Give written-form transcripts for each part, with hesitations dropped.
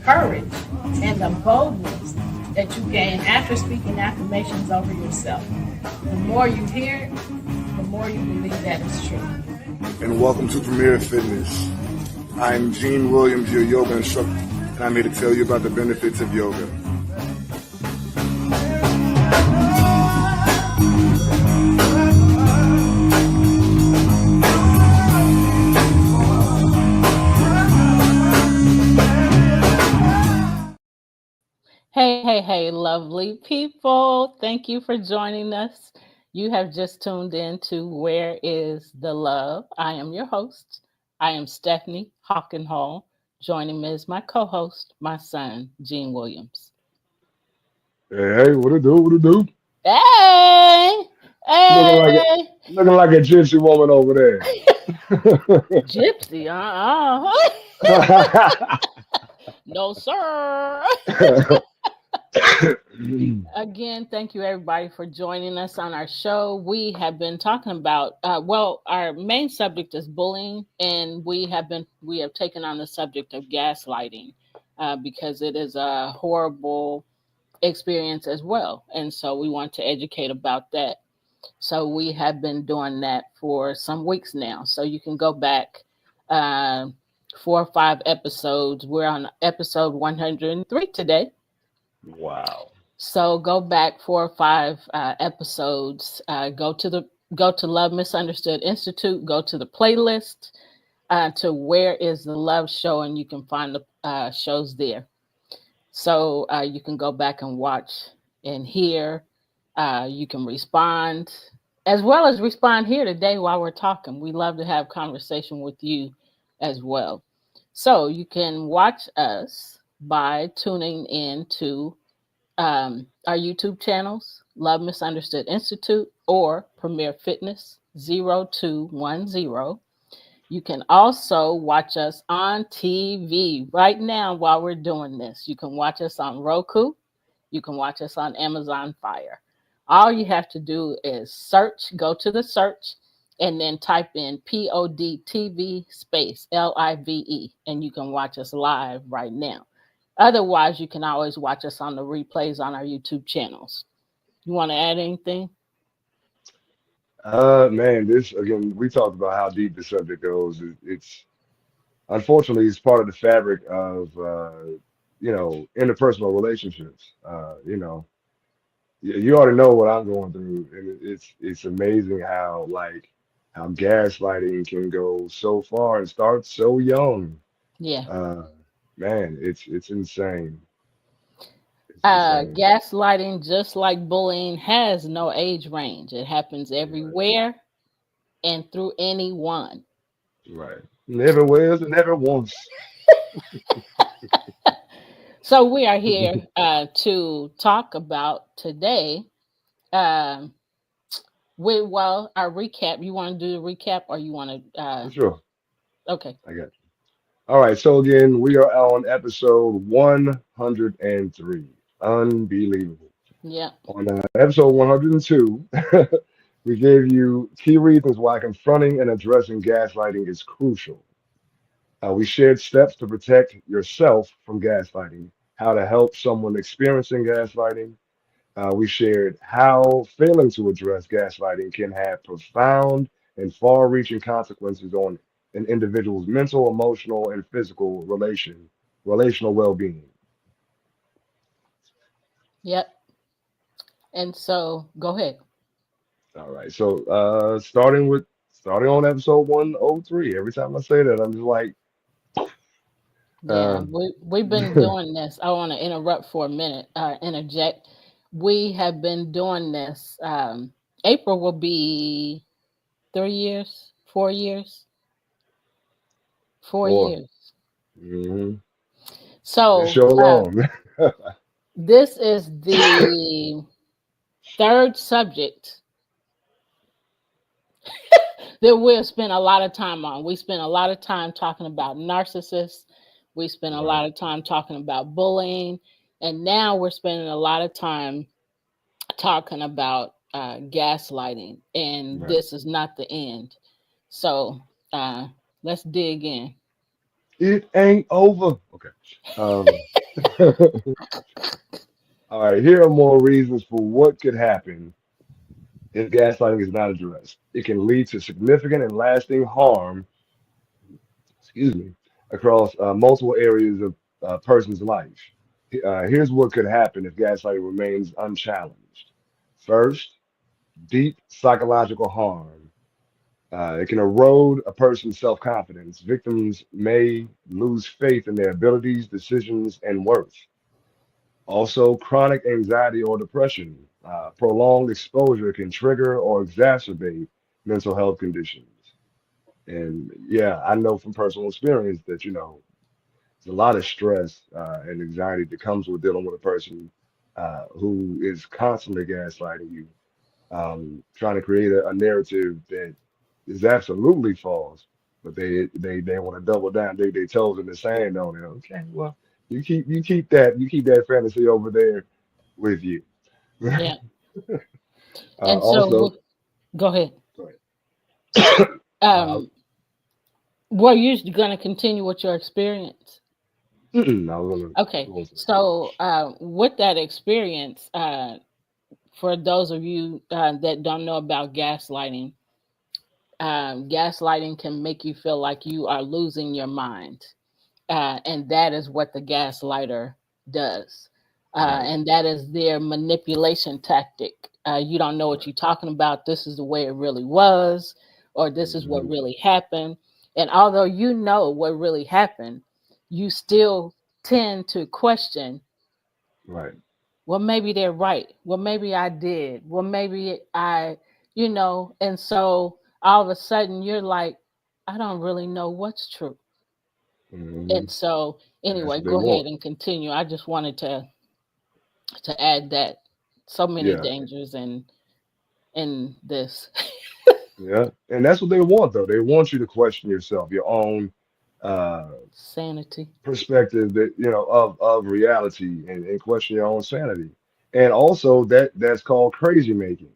Courage and the boldness that you gain after speaking affirmations over yourself. The more you hear it, the more you believe that it's true. And welcome to Premier Fitness. I'm Gene Williams, your yoga instructor, and I'm here to tell you about the benefits of yoga. Hey, lovely people. Thank you for joining us. You have just tuned in to Where is the Love? I am your host. I am Stephanie Hawkenhall. Joining me is my co-host, my son, Gene Williams. Hey, what it do? Hey! Looking like a gypsy woman over there. Gypsy, no, sir. Again, thank you everybody for joining us on our show. We have been talking about our main subject is bullying, and we have taken on the subject of gaslighting because it is a horrible experience as well, and so we want to educate about that. So we have been doing that for some weeks now. So you can go back 4 or 5 episodes. We're on episode 103 today. Wow. So go back 4 or 5 episodes. Go to Love Misunderstood Institute. Go to the playlist to Where is the Love Show, and you can find the shows there. So you can go back and watch and hear. You can respond as well as respond here today while we're talking. We love to have conversation with you as well. So you can watch us by tuning in to our YouTube channels, Love Misunderstood Institute or Premier Fitness 0210. You can also watch us on TV right now while we're doing this. You can watch us on Roku. You can watch us on Amazon Fire. All you have to do is go to the search, and then type in PODTV space LIVE, and you can watch us live right now. Otherwise, you can always watch us on the replays on our YouTube channels. You want to add anything? Man, this again, we talked about how deep the subject goes. It's unfortunately it's part of the fabric of interpersonal relationships. You already know what I'm going through, and it's amazing how gaslighting can go so far and start so young. Yeah. Man, it's insane. It's insane. Gaslighting, just like bullying, has no age range. It happens everywhere and through anyone. Right. Never was and never once. So we are here to talk about today. Our recap. You want to do the recap, or you want to? Sure. Okay. I got you. All right. So again, we are on episode 103. Unbelievable. Yeah. On episode 102, we gave you key reasons why confronting and addressing gaslighting is crucial. We shared steps to protect yourself from gaslighting, how to help someone experiencing gaslighting. We shared how failing to address gaslighting can have profound and far reaching consequences on an individual's mental, emotional, and physical relational well being. Yep. And so go ahead. All right. So starting on episode 103. Every time I say that, I'm just like, Yeah, we've been doing this. I want to interrupt for a minute, interject. We have been doing this. April will be 3 years, 4 years, 4 four. years. Mm-hmm. So It's so long. this is the third subject that we'll spend a lot of time on. We spend a lot of time talking about narcissists. We spend a lot of time talking about bullying. And now we're spending a lot of time talking about gaslighting. And this is not the end. So let's dig in. It ain't over. Okay. All right. Here are more reasons for what could happen if gaslighting is not addressed. It can lead to significant and lasting harm, excuse me, across multiple areas of a person's life. Here's what could happen if gaslighting remains unchallenged. First, deep psychological harm. It can erode a person's self confidence. Victims may lose faith in their abilities, decisions, and worth. Also, chronic anxiety or depression. Prolonged exposure can trigger or exacerbate mental health conditions. And yeah, I know from personal experience that, there's a lot of stress and anxiety that comes with dealing with a person who is constantly gaslighting you, trying to create a narrative that is absolutely false, but they want to double down, dig their toes in the sand on it. Okay, well, you keep that fantasy over there with you. Yeah. And Also, so, go ahead. go ahead. Were you going to continue with your experience? I was gonna Okay. go into So, with that experience, for those of you that don't know about gaslighting, gaslighting can make you feel like you are losing your mind. And that is what the gaslighter does. And that is their manipulation tactic. You don't know what you're talking about. This is the way it really was, or this is what really happened. And although you know what really happened, you still tend to question, right. well, maybe they're right. Well, maybe I did. Well, maybe and so all of a sudden you're like, I don't really know what's true. Mhm. And so And that's anyway, what they go ahead want. and continue. I just wanted to add that so many Yeah, dangers in this. yeah, and that's what they want, though. They want you to question yourself, your own uh, Sanity. perspective that of reality, and question your own sanity. And also that's called crazy making.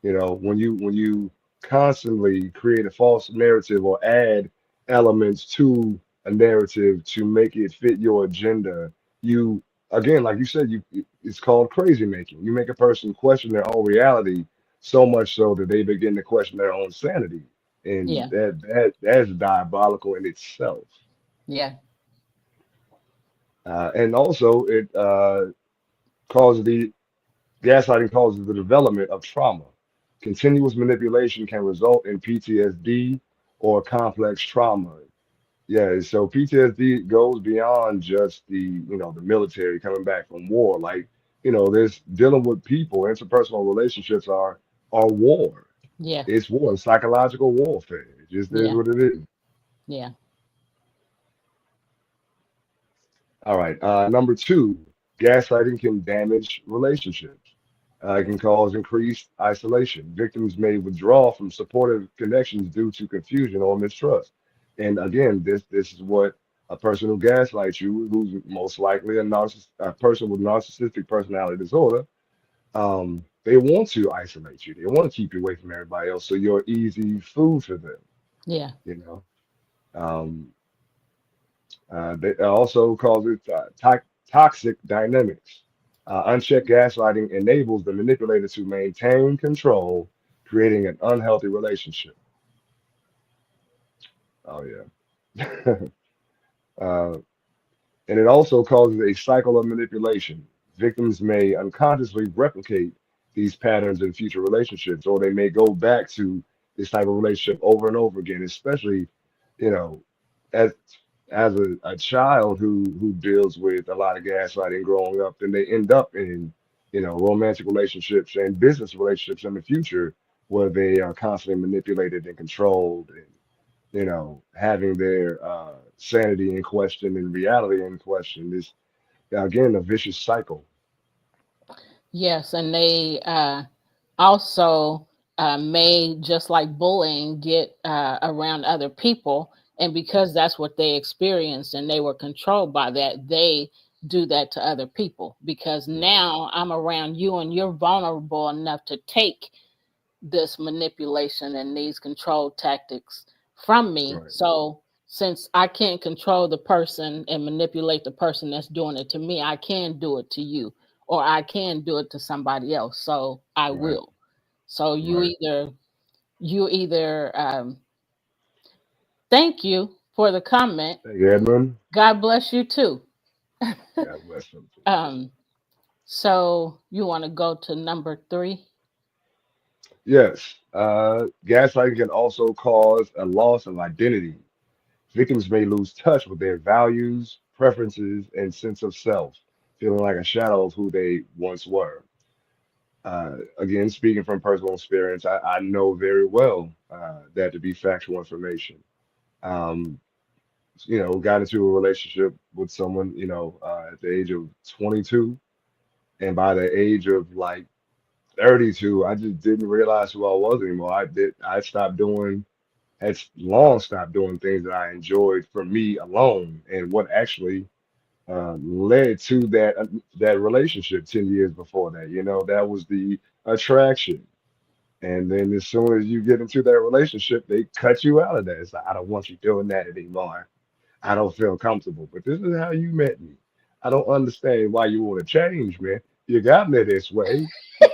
When you constantly create a false narrative or add elements to a narrative to make it fit your agenda, you again, like you said, it's called crazy making. You make a person question their own reality so much so that they begin to question their own sanity, and Yeah. that's diabolical in itself. Yeah. And also, it causes the gaslighting causes the development of trauma. Continuous manipulation can result in PTSD or complex trauma. Yeah, so PTSD goes beyond just the military coming back from war. Like, there's dealing with people, interpersonal relationships are war. Yeah. It's war, psychological warfare. It just is Yeah. what it is. Yeah. All right. Number two, gaslighting can damage relationships. It can cause increased isolation. Victims may withdraw from supportive connections due to confusion or mistrust. And again, this is what a person who gaslights you, who's most likely a person with narcissistic personality disorder, they want to isolate you. They want to keep you away from everybody else, so you're easy food for them. Yeah. You know. Um, they also cause it toxic dynamics. Unchecked gaslighting enables the manipulator to maintain control, creating an unhealthy relationship. Oh yeah. uh, and it also causes a cycle of manipulation. Victims may unconsciously replicate these patterns in future relationships, or they may go back to this type of relationship over and over again, especially, you know, as as a child who deals with a lot of gaslighting growing up, then they end up in, romantic relationships and business relationships in the future where they are constantly manipulated and controlled, and having their sanity in question and reality in question is again a vicious cycle. Yes. And they also may, just like bullying, get around other people. And because that's what they experienced and they were controlled by that, they do that to other people. Because now I'm around you and you're vulnerable enough to take this manipulation and these control tactics from me. Right. So since I can't control the person and manipulate the person that's doing it to me, I can do it to you, or I can do it to somebody else. So I Right. will. So Right. you either thank you for the comment. Thank you, Edmund. God bless you too. God bless them. Um, so you want to go to number 3? Yes. Gaslighting can also cause a loss of identity. Victims may lose touch with their values, preferences, and sense of self, feeling like a shadow of who they once were. Again, speaking from personal experience, I know very well that to be factual information. Um, got into a relationship with someone, at the age of 22, and by the age of like 32, I just didn't realize who I was anymore. I stopped doing, had long stopped doing things that I enjoyed for me alone, and what actually led to that relationship 10 years before that. That was the attraction. And then as soon as you get into that relationship, they cut you out of that. It's like, I don't want you doing that anymore. I don't feel comfortable. But this is how you met me. I don't understand why you want to change, man. You got me this way.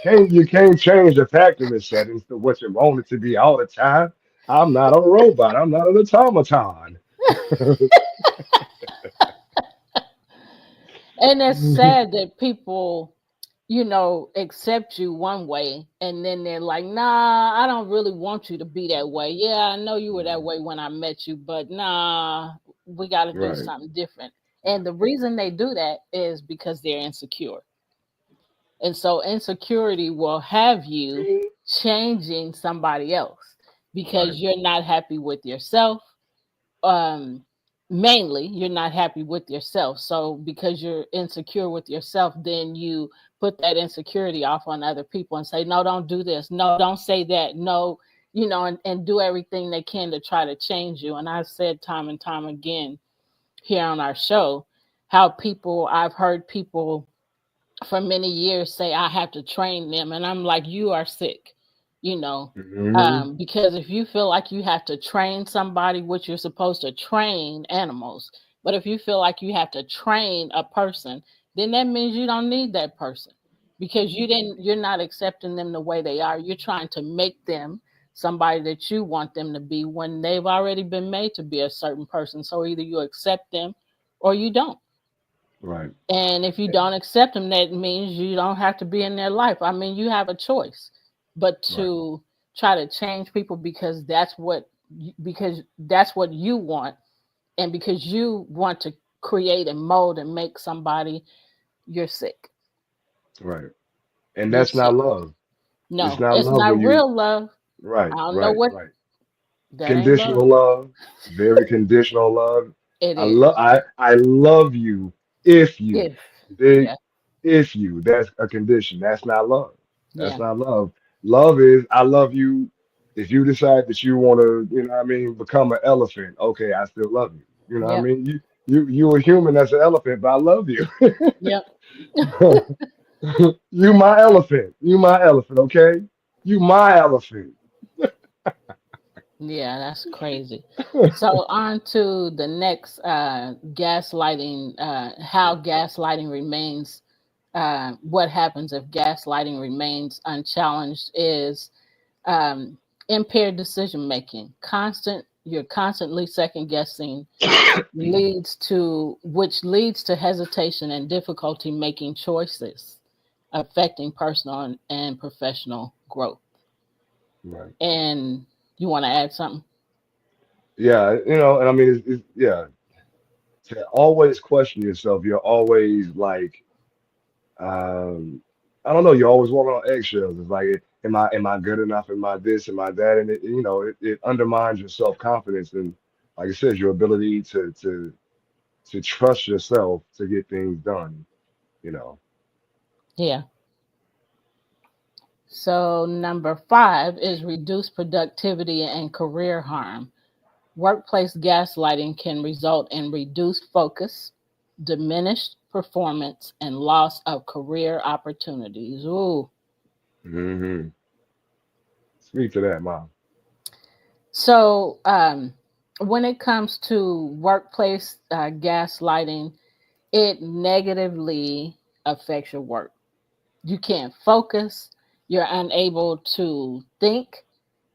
You can't change the factory settings to what you want it to be all the time. I'm not a robot. I'm not an automaton. And it's sad that people, accept you one way and then they're like, nah, I don't really want you to be that way. Yeah, I know you were that way when I met you, but nah, we got to do Right, something different. And the reason they do that is because they're insecure. And so insecurity will have you changing somebody else right, because you're not happy with yourself. um Mainly you're not happy with yourself, so because you're insecure with yourself, then you put that insecurity off on other people and say, no, don't do this, no, don't say that, no, and do everything they can to try to change you. And I've said time and time again here on our show how I've heard people for many years say I have to train them, and I'm like, you are sick, you know. hmm Because if you feel like you have to train somebody, which you're supposed to train animals, but if you feel like you have to train a person, then that means you don't need that person because you're not accepting them the way they are. You're trying to make them somebody that you want them to be when they've already been made to be a certain person. So either you accept them or you don't. right, And if you don't accept them, that means you don't have to be in their life. I mean, you have a choice. But right, to try to change people because that's what you want, and because you want to create and mold and make somebody, you're sick. right. And You're that's not sick. love. It's No, not it's love when not you, real love. I right, don't know right, what right. that ain't love. Conditional love, very conditional love. It I is. love I love you if you. If Big yeah, if you. That's a condition. That's not love. That's yeah, not love. Love is I love you. If you decide that you want to, become an elephant, okay, I still love you. You know what I yep, mean? You a human that's an elephant, but I love you. yep. You my elephant. You my elephant, okay? You my elephant. Yeah, that's crazy. So on to the next gaslighting, how gaslighting remains, what happens if gaslighting remains unchallenged is um, impaired decision making. You're constantly second guessing which leads to hesitation and difficulty making choices, affecting personal and professional growth. Right. And you want to add something? Yeah, and I mean, yeah, to always question yourself. You're always like, um, I don't know. You're always walking on eggshells. It's like, am I good enough? Am I this? Am I that? And it undermines your self confidence and, like I said, your ability to trust yourself to get things done. You know. Yeah. So number 5 is reduce productivity and career harm. Workplace gaslighting can result in reduced focus, diminished performance, and loss of career opportunities. Ooh. Hmm. Speak to that, Mom. So when it comes to workplace gaslighting, it negatively affects your work. You can't focus. You're unable to think,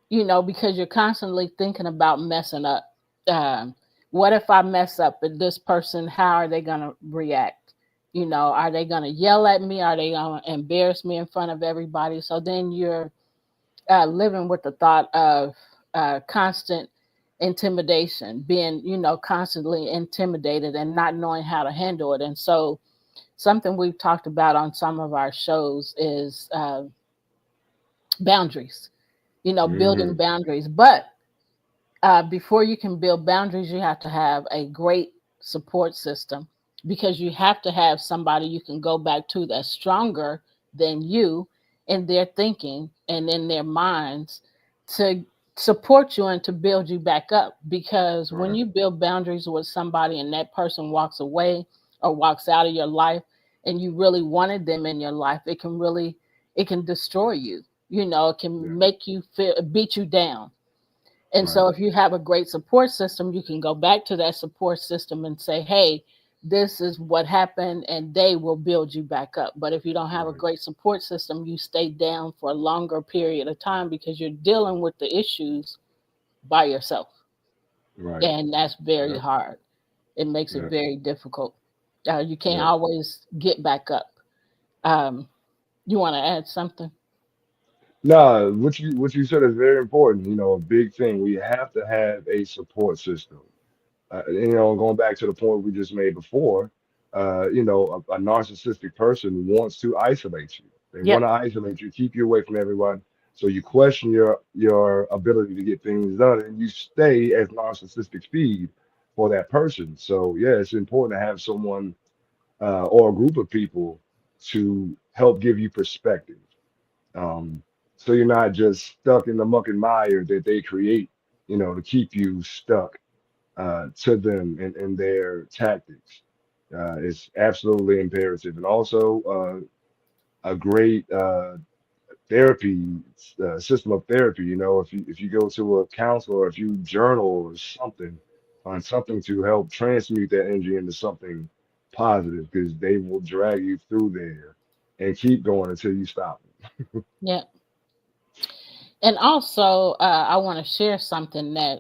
because you're constantly thinking about messing up. Um, what if I mess up with this person? How are they going to react? Are they going to yell at me? Are they going to embarrass me in front of everybody? So then you're living with the thought of constant intimidation, being, constantly intimidated and not knowing how to handle it. And so something we've talked about on some of our shows is boundaries, building Hmm. boundaries. But before you can build boundaries, you have to have a great support system, because you have to have somebody you can go back to that's stronger than you in their thinking and in their minds to support you and to build you back up. Because when Right. you build boundaries with somebody and that person walks away or walks out of your life and you really wanted them in your life, it can destroy you. It Yeah. can make you feel, beat you down. And Right. so if you have a great support system, you can go back to that support system and say, hey, this is what happened, and they will build you back up. But if you don't have a Right. great support system, you stay down for a longer period of time because you're dealing with the issues by yourself. Right. And that's very Yep. hard. It makes it Yep. very difficult. You can't Yep. always get back up. Um, you want to add something? Nah, what you said is very important. A big thing. We have to have a support system. Going back to the point we just made before, a narcissistic person wants to isolate you. They want Yep. to isolate you, keep you away from everyone. So you question your ability to get things done, and you stay as narcissistic speed for that person. So yeah, it's important to have someone or a group of people to help give you perspective. Um, so you're not just stuck in the muck and mire that they create, to keep you stuck to them and their tactics. It's absolutely imperative, and also a great therapy system of therapy. If you go to a counselor, if you journal or something, find something to help transmute that energy into something positive, because they will drag you through there and keep going until you stop. Yep. And also, I want to share something that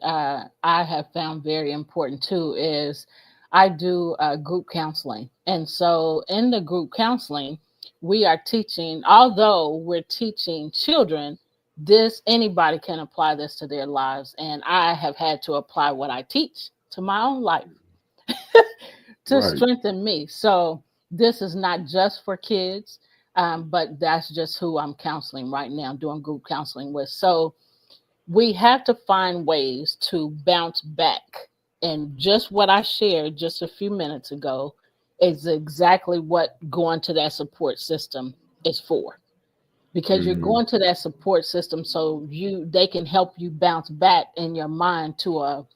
I have found very important too. Is I do group counseling, and so in the group counseling, we are teaching. Although we're teaching children, this anybody can apply this to their lives, and I have had to apply what I teach to my own life to Right. strengthen me. So this is not just for kids, but that's just who I'm counseling right now, doing group counseling with. So we have to find ways to bounce back. And just what I shared just a few minutes ago is exactly what going to that support system is for. Because you're Hmm. going to that support system so they can help you bounce back in your mind to a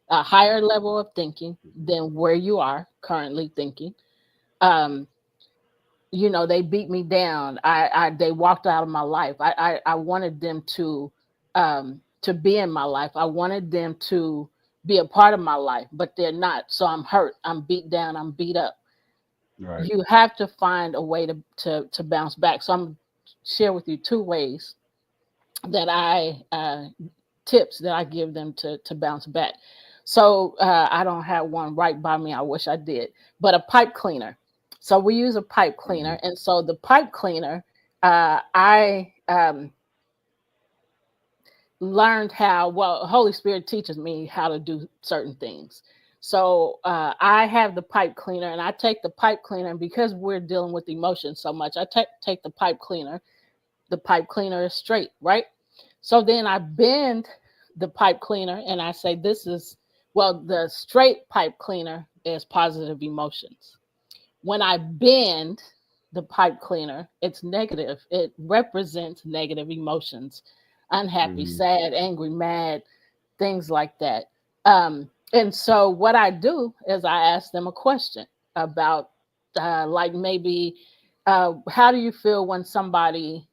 higher level of thinking than where you are currently thinking. Um, they beat me down. They walked out of my life. I wanted them to be in my life. I wanted them to be a part of my life, but they're not. So I'm hurt. I'm beat down. I'm beat up. Right. You have to find a way to bounce back. So I'm share with you two ways that I tips that I give them to bounce back. So I don't have one right by me. I wish I did, but a pipe cleaner. So we use a pipe Hmm. cleaner, and so the pipe cleaner, I learned how. Well, Holy Spirit teaches me how to do certain things. So I have the pipe cleaner, and I take the pipe cleaner, and because we're dealing with emotions so much, I take the pipe cleaner. The pipe cleaner is straight, right? So then I bend the pipe cleaner and I say, the straight pipe cleaner is positive emotions. When I bend the pipe cleaner, it's negative. It represents negative emotions, unhappy, Mm-hmm. sad, angry, mad, things like that. And so what I do is I ask them a question about, like maybe, how do you feel when somebody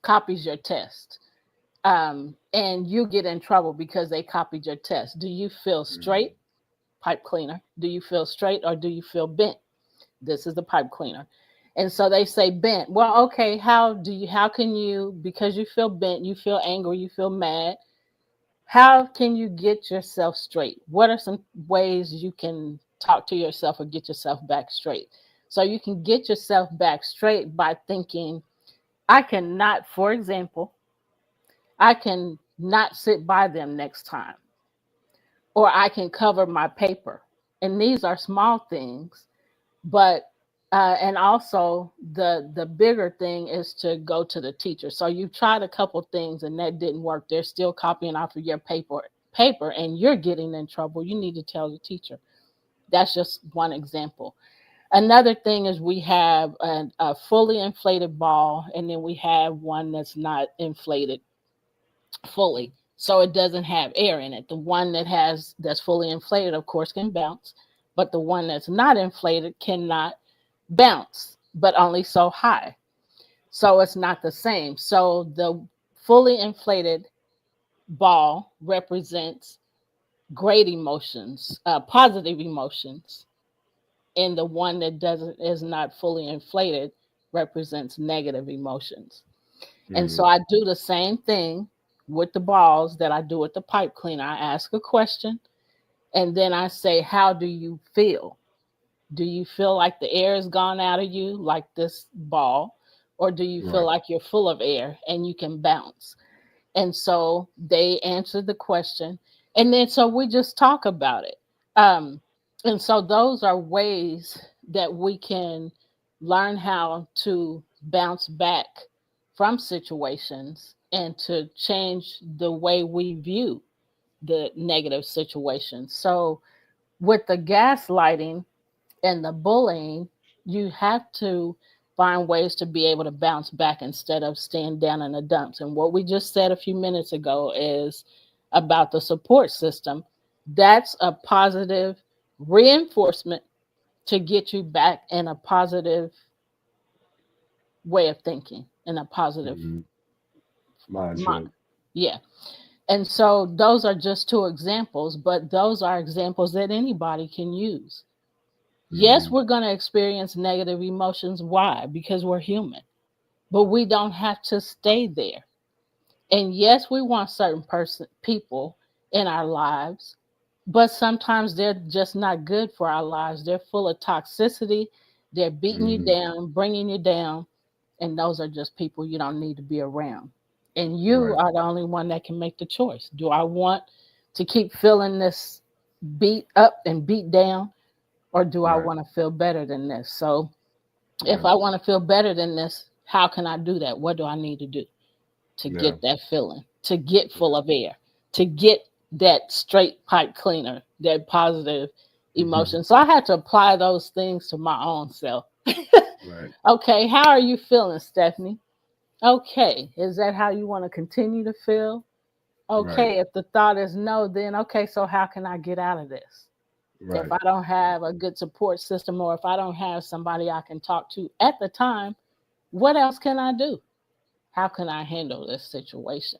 copies your test? And you get in trouble because they copied your test. Do you feel straight, pipe cleaner? Do you feel straight or do you feel bent? This is the pipe cleaner. And so they say bent. Well, okay, how can you, because you feel bent, you feel angry, you feel mad, how can you get yourself straight? What are some ways you can talk to yourself or get yourself back straight? So you can get yourself back straight by thinking, I cannot, for example, I can not sit by them next time, or I can cover my paper. And these are small things, but and also the bigger thing is to go to the teacher. So you tried a couple things and that didn't work. They're still copying off of your paper and you're getting in trouble. You need to tell the teacher. That's just one example. Another thing is we have a fully inflated ball, and then we have one that's not inflated fully, so it doesn't have air in it. The one that's fully inflated, of course, can bounce, but the one that's not inflated cannot bounce, but only so high. So it's not the same. So the fully inflated ball represents great emotions, positive emotions, and the one that doesn't is not fully inflated represents negative emotions. And so Mm-hmm. I do the same thing with the balls that I do with the pipe cleaner. I ask a question and then I say, how do you feel? Do you feel like the air has gone out of you, like this ball? Or do you feel Right. like you're full of air and you can bounce? And so they answered the question. And then so we just talk about it. Um, and so those are ways that we can learn how to bounce back from situations and to change the way we view the negative situations. So with the gaslighting and the bullying, you have to find ways to be able to bounce back instead of staying down in the dumps. And what we just said a few minutes ago is about the support system. That's a positive reinforcement to get you back in a positive way of thinking, in a positive Mm-hmm. mind. Mindset. Yeah. And so those are just two examples, but those are examples that anybody can use. Yes, Mm-hmm. we're going to experience negative emotions. Why? Because we're human. But we don't have to stay there. And yes, we want certain people in our lives, but sometimes they're just not good for our lives. They're full of toxicity. They're beating you Mm-hmm. down, bringing you down, and those are just people you don't need to be around. And you Right. are the only one that can make the choice. Do I want to keep feeling this beat up and beat down, or do I Right. want to feel better than this? So if Right. I want to feel better than this, how can I do that? What do I need to do to Yeah. get that feeling, to get full of air, to get that straight pipe cleaner, that positive Mm-hmm. emotion? So I had to apply those things to my own self. Right. Okay, how are you feeling, Stephanie? Okay, is that how you want to continue to feel? Right. Okay, if the thought is no, then okay, so how can I get out of this? If Right. I don't have a good support system or if I don't have somebody I can talk to at the time, what else can I do? How can I handle this situation?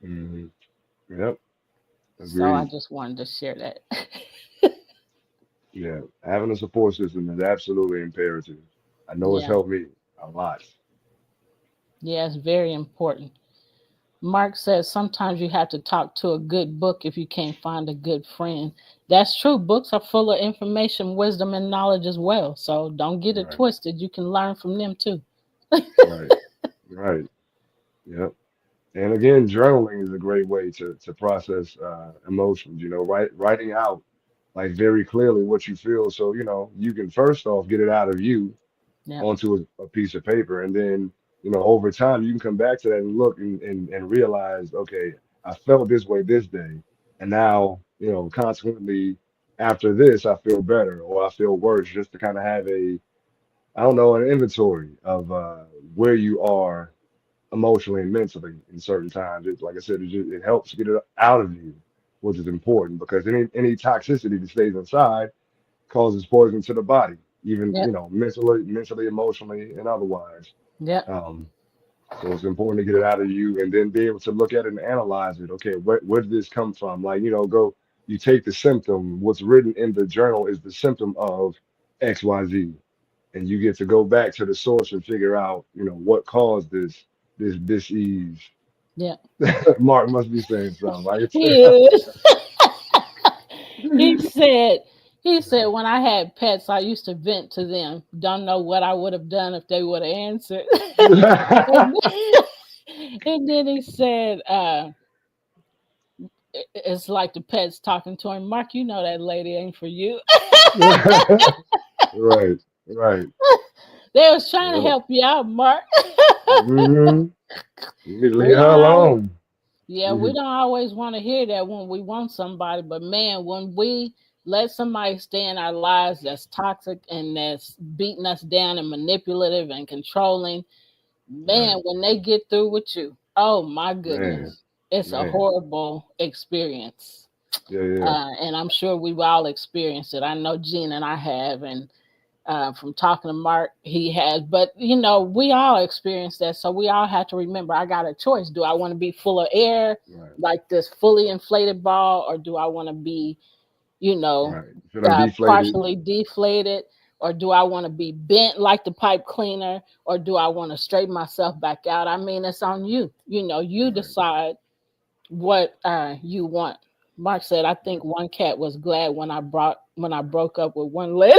Mm-hmm. Yep. So I Agreed. just wanted to share that. Yeah. Having a support system is absolutely imperative. I know it's Yeah, helped me a lot. yeah, it's very important. Mark says sometimes you have to talk to a good book if you can't find a good friend. That's true. Books are full of information, wisdom, and knowledge as well. So don't get it Right. twisted. You can learn from them too. Right. Right. Yep. And again, journaling is a great way to process emotions. Writing out like very clearly what you feel, so you can first off get it out of you Yeah. onto a piece of paper, and then over time you can come back to that and look and realize, okay, I felt this way this day, and now consequently after this I feel better or I feel worse, just to kind of have I don't know, an inventory of where you are emotionally and mentally in certain times. It, like I said, it helps get it out of you, which is important because any toxicity that stays inside causes poison to the body, even Yep. mentally, emotionally, and otherwise. Yep. Um, so it's important to get it out of you and then be able to look at it and analyze it. Okay, where did this come from? Like, go, you take the symptom. What's written in the journal is the symptom of XYZ. And you get to go back to the source and figure out, what caused this ease. Yep. Mark must be saying something. Like, He is. He said, when I had pets, I used to vent to them. Don't know what I would have done if they would have answered. and, and then he said, it's like the pets talking to him. Mark, you know that lady ain't for you. right, right. They was trying to Yep. help you out, Mark. hmm You need to We leave her don't always, alone. yeah, we don't always want to hear that when we want somebody, but man, when we let somebody stay in our lives that's toxic and that's beating us down and manipulative and controlling, man, Right, when they get through with you, oh my man, goodness, it's a man. horrible experience. Yeah, yeah. And I'm sure we've all experienced it. I know Gene and I have, and from talking to Mark, he has. But we all experience that, so we all have to remember. I got a choice. Do I want to be full of air, Right, like this fully inflated ball, or do I want to be, you know, right. Should I deflated? partially deflated, or do I want to be bent like the pipe cleaner, or do I want to straighten myself back out? I mean, it's on you. You Right. decide what you want. Mark said, I think one cat was glad when I broke up with one lady.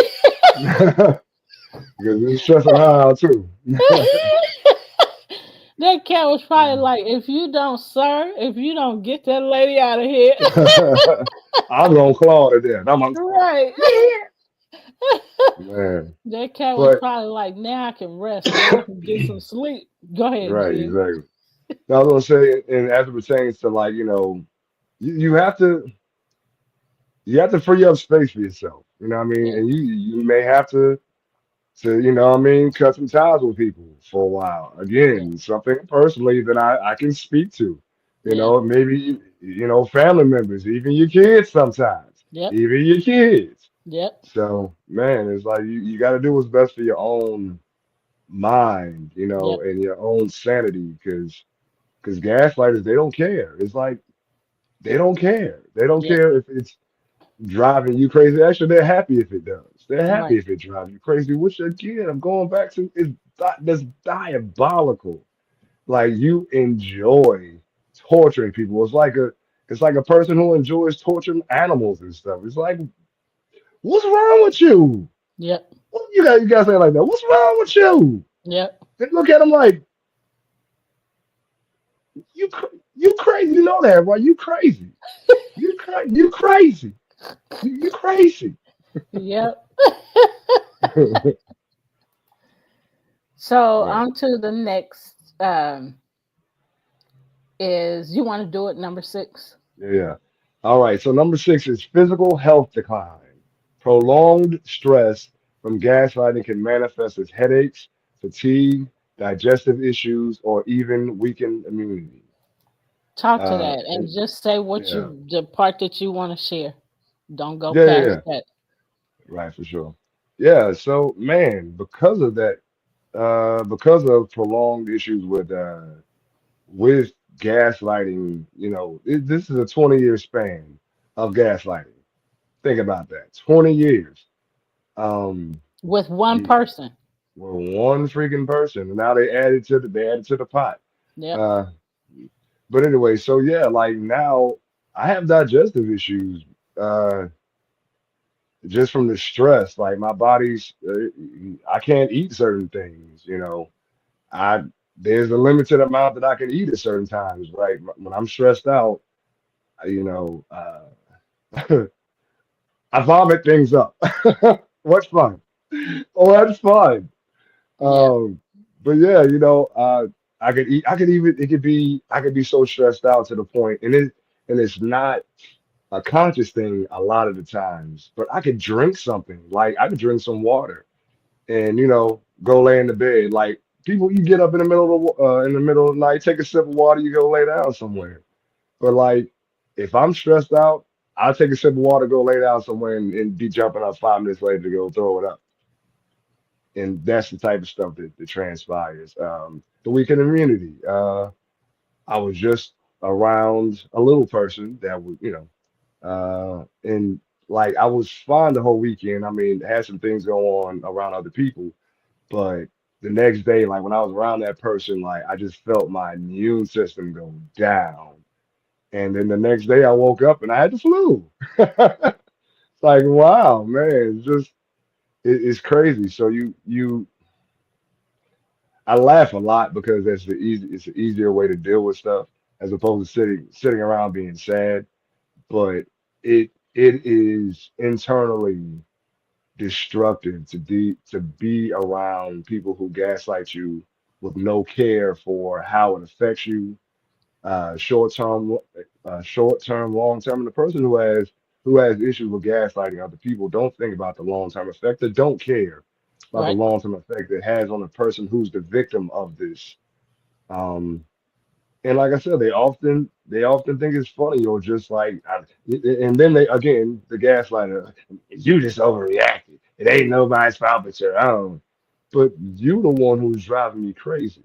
Because it's stressing her out too. That cat was probably like, if you don't get that lady out of here. I'm gonna claw to death. I'm like, Right. man. That cat was But probably like, now I can rest. Now I can get some sleep. Go ahead, right, G. exactly. Now I was gonna say, and as it pertains to like, you have to free up space for yourself. You know what I mean? Yeah. And you may have to cut some ties with people for a while. Yeah. Again, something personally that I can speak to. Yeah. Maybe family members, even your kids sometimes, Yep. even your kids. Yep. So man, it's like you got to do what's best for your own mind, Yep. and your own sanity, because gaslighters, they don't care. It's like they don't care. They don't Yep. care if it's driving you crazy. Actually, they're happy if it does. They're happy Right. if it drives you crazy. Which again, I'm going back to is that's diabolical. Like you enjoy torturing people. It's like a person who enjoys torturing animals and stuff. It's like, what's wrong with you? Yep. What you guys say it like that? What's wrong with you? Yep. They look at him like you crazy. You know that, right? You crazy. You crazy. You crazy. Yep. So Right. on to the next is you want to do it number 6? Yeah. All right. So number 6 is physical health decline. Prolonged stress from gaslighting can manifest as headaches, fatigue, digestive issues, or even weakened immunity. Talk to that and And just say yeah, the part that you want to share. Don't go yeah, yeah, past yeah. that. Right, for sure. Yeah. So man, because of that, because of prolonged issues with gaslighting, this is a 20-year span of gaslighting. Think about that. 20 years. Um, With one you, person. were one freaking person, and now they added to the pot. Yep. Uh, but anyway, so yeah, like now I have digestive issues, just from the stress. Like my body's, I can't eat certain things. I there's a limited amount that I can eat at certain times. Right, when I'm stressed out, you know, I vomit things up. What's fun? Oh, that's fun. Yep. Um, but yeah, I could eat. I could even. It could be. I could be so stressed out to the point, and it's not a conscious thing a lot of the times. But I could drink something. Like I could drink some water, and go lay in the bed. Like people, you get up in the middle of the night, take a sip of water, you go lay down somewhere. But like if I'm stressed out, I'll take a sip of water, go lay down somewhere, and be jumping up 5 minutes later to go throw it up. And that's the type of stuff that transpires. The weekend immunity. I was just around a little person that was, and like I was fine the whole weekend. I mean, had some things go on around other people, but the next day, like when I was around that person, like I just felt my immune system go down. And then the next day, I woke up and I had the flu. It's like, wow, man, it's crazy. So I laugh a lot because it's an easier way to deal with stuff as opposed to sitting around being sad. But it is internally destructive to be around people who gaslight you with no care for how it affects you, short term, long term. And the person who has issues with gaslighting other people don't think about the long term effect. They don't care about the Right. long term effect it has on the person who's the victim of this. Um, and like I said, they often think it's funny or just like, and then they again the gaslighter, you just overreacted. It ain't nobody's fault but your own. But you the one who's driving me crazy.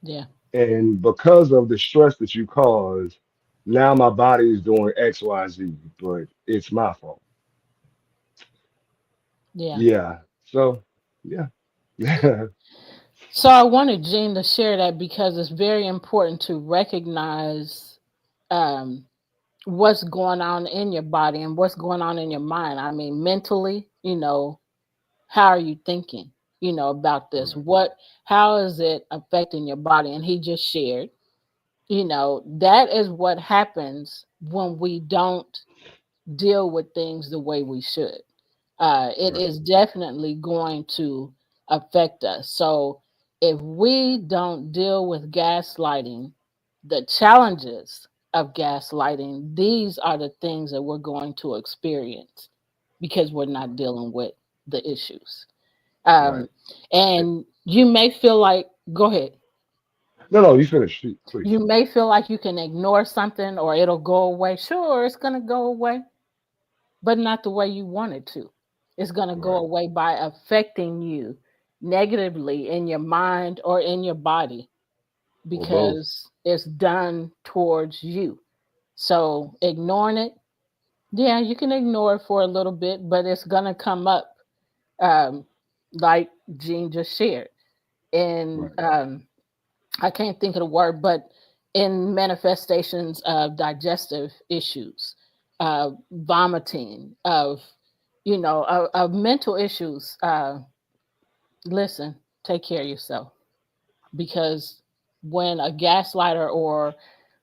Yeah. And because of the stress that you caused, now my body is doing X, Y, Z, but it's my fault. Yeah. Yeah. So, yeah. So I wanted Jean to share that because it's very important to recognize um, what's going on in your body and what's going on in your mind. I mean, mentally, how are you thinking, about this? Right. How is it affecting your body? And he just shared, that is what happens when we don't deal with things the way we should. It Right. is definitely going to affect us. So if we don't deal with gaslighting, the challenges of gaslighting, these are the things that we're going to experience because we're not dealing with the issues. Right. Um, and you may feel like, go ahead. No, no, you finish, please. You may feel like you can ignore something or it'll go away. Sure, it's going to go away, but not the way you want it to. It's going to go Right. away by affecting you negatively in your mind or in your body Or both. because it's done towards you. So ignoring it, yeah, you can ignore it for a little bit, but it's going to come up, um, like Jean just shared. And Right. I can't think of the word, but in manifestations of digestive issues, vomiting, of mental issues. Listen, take care of yourself because when a gaslighter or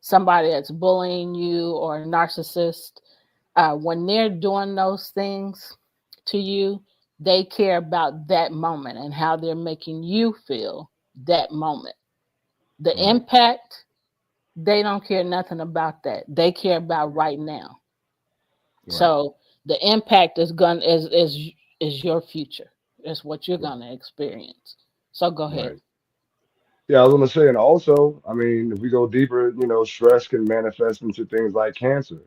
somebody that's bullying you or a narcissist, when they're doing those things to you, they care about that moment and how they're making you feel that moment. The Right. impact, they don't care nothing about that. They care about right now. Right. So the impact is your future. It's what you're Right. gonna experience. So go ahead. Right. Yeah, I was gonna say, and also, I mean, if we go deeper, stress can manifest into things like cancer,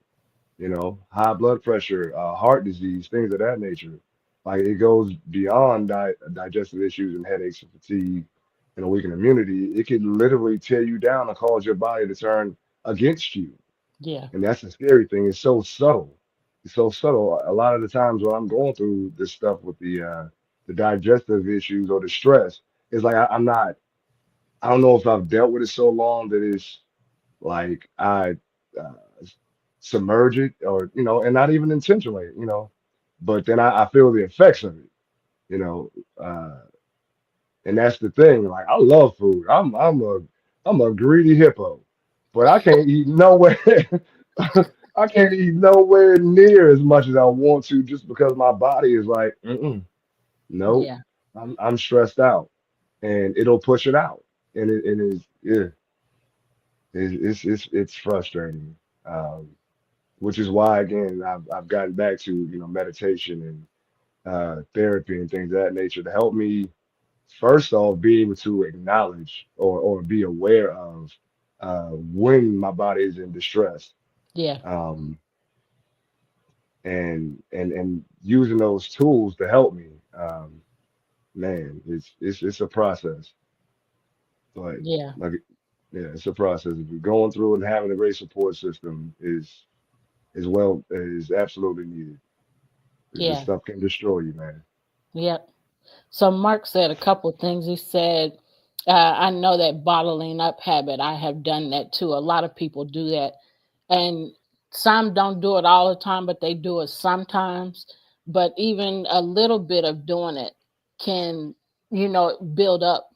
high blood pressure, heart disease, things of that nature. Like it goes beyond digestive issues and headaches and fatigue and a weakened immunity. It can literally tear you down and cause your body to turn against you. Yeah. And that's the scary thing. It's so subtle. It's so subtle. A lot of the times when I'm going through this stuff with the digestive issues or the stress, it's like I'm not. I don't know if I've dealt with it so long that it's like I uh, submerge it or and not even intentionally, but then I feel the effects of it, you know, uh, and that's the thing. Like I love food. I'm a greedy hippo, but I can't eat nowhere. I can't eat nowhere near as much as I want to just because my body is like, nope. Yeah. I'm stressed out, and it'll push it out, and it is yeah, it's frustrating. Which is why again I've gotten back to meditation therapy and things of that nature to help me first off be able to acknowledge or be aware of when my body is in distress. Yeah. Um, and using those tools to help me. Man, it's a process, but Yeah. like yeah, it's a process. If you're going through it and having a great support system is absolutely needed. 'Cause this Yeah. stuff can destroy you, man. Yep. So Mark said a couple of things. He said, I know that bottling up habit. I have done that too. A lot of people do that. And some don't do it all the time, but they do it sometimes. But even a little bit of doing it can, build up.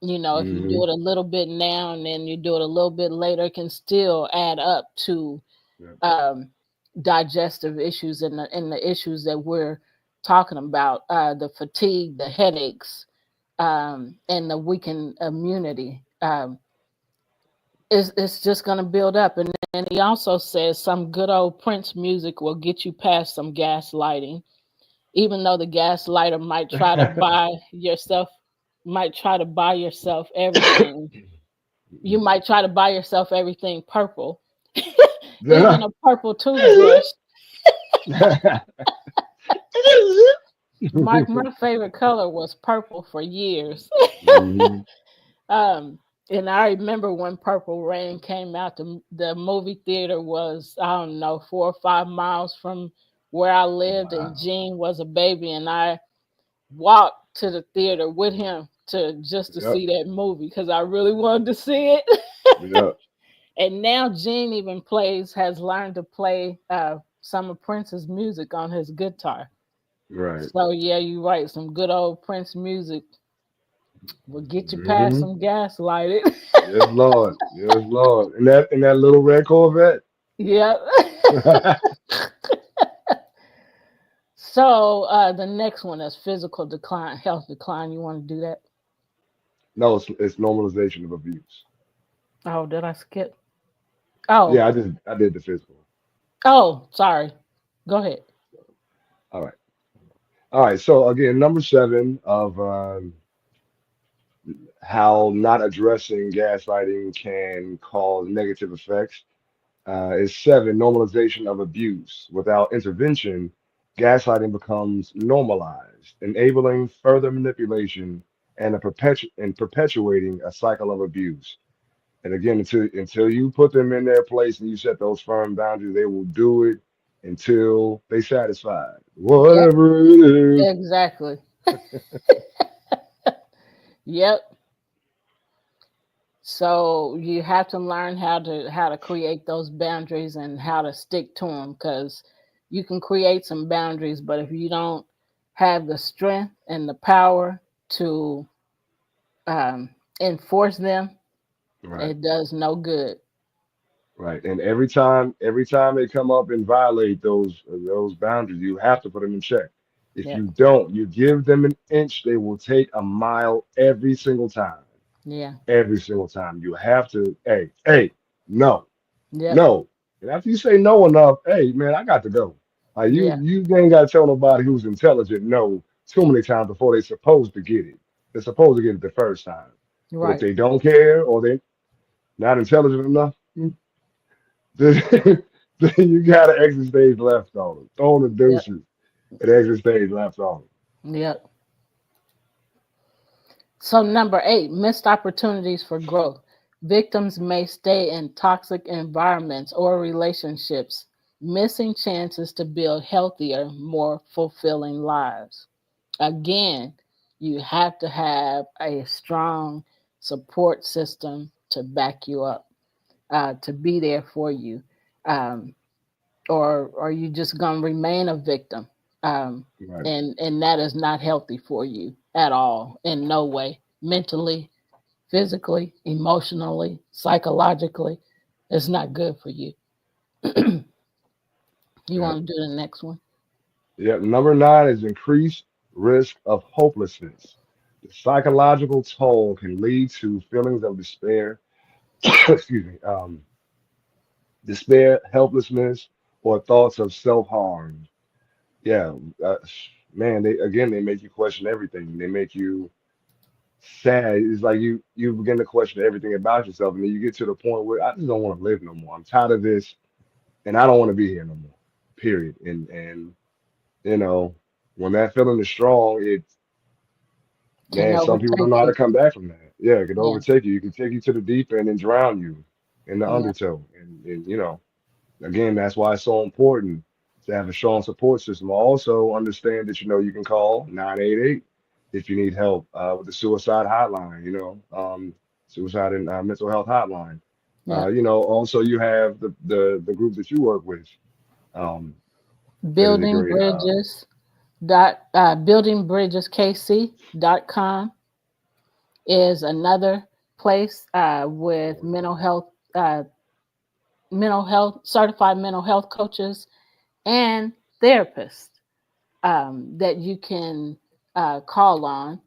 If you Hmm. do it a little bit now and then you do it a little bit later, it can still add up to Yeah. um, digestive issues and the issues that we're talking about, the fatigue, the headaches, and the weakened immunity. It's just going to build up. And then he also says some good old Prince music will get you past some gaslighting, even though the gaslighter might try to buy yourself everything. You might try to buy yourself everything purple, even a purple toothbrush. Mark, my favorite color was purple for years. Hmm. Um, and I remember when Purple Rain came out, the movie theater was, I don't know, 4 or 5 miles from where I lived, and Wow. Gene was a baby, and I walked to the theater with him to Yep. see that movie because I really wanted to see it. Yep. And now Gene even has learned to play some of Prince's music on his guitar. Right. So yeah, you're right. Some good old Prince music will get you past Hmm. some gaslighting. Yes, Lord. Yes, Lord. And that little red Corvette. Yep. So the next one is physical decline, health decline. You want to do that? No, it's normalization of abuse. Oh, did I skip? Oh, Yeah, I did the physical. oh, sorry. Go ahead. All right. All right. So again, number seven of how not addressing gaslighting can cause negative effects is seven, normalization of abuse. Without intervention, gaslighting becomes normalized, enabling further manipulation and perpetuating a cycle of abuse. And again, until you put them in their place and you set those firm boundaries, they will do it until they satisfied. Yep, Whatever it is. exactly. Yep. So you have to learn how to create those boundaries and how to stick to them, because you can create some boundaries, but if you don't have the strength and the power to enforce them, Right, it does no good. right. And every time they come up and violate those boundaries, you have to put them in check. If Yep. you don't, you give them an inch, they will take a mile every single time. Yeah. Every single time. You have to, hey, no. Yep. No. And after you say no enough, hey man, I got to go. Like Yeah. you ain't gotta tell nobody who's intelligent no too many times before they supposed to get it. They're supposed to get it the first time. But if Right. they don't care or they not intelligent enough, then, then you got an exit stage left on them. Throw the Yep. deuces and exit stage left on them. Yep. So, number 8, missed opportunities for growth. Victims may stay in toxic environments or relationships, missing chances to build healthier, more fulfilling lives. Again, you have to have a strong support system to back you up, to be there for you. Um, or are you just going to remain a victim? Um, Right. and that is not healthy for you at all, in no way, mentally, physically, emotionally, psychologically. It's not good for you. You Yep. want to do the next one? Yep. Number nine is increased risk of hopelessness. The psychological toll can lead to feelings of despair, excuse me, despair, helplessness, or thoughts of self-harm. Yeah, uh, man, they make you question everything. They make you sad. It's like you begin to question everything about yourself, and then you get to the point where I just don't want to live no more. I'm tired of this, and I don't want to be here no more. Period. And you know, when that feeling is strong, it Can man, some people don't know overtake how to you. come back from that. Yeah, it can Yeah, overtake you. You can take you to the deep end and drown you in the yeah, undertow. And you know, again, that's why it's so important to have a strong support system. Also, understand that you know you can call 988 if you need help with the suicide hotline. Suicide and mental health hotline. yeah. Also you have the group that you work with. Um, that is a Building great. Bridges buildingbridgeskc.com is another place with mental health certified mental health coaches and therapists that you can call on.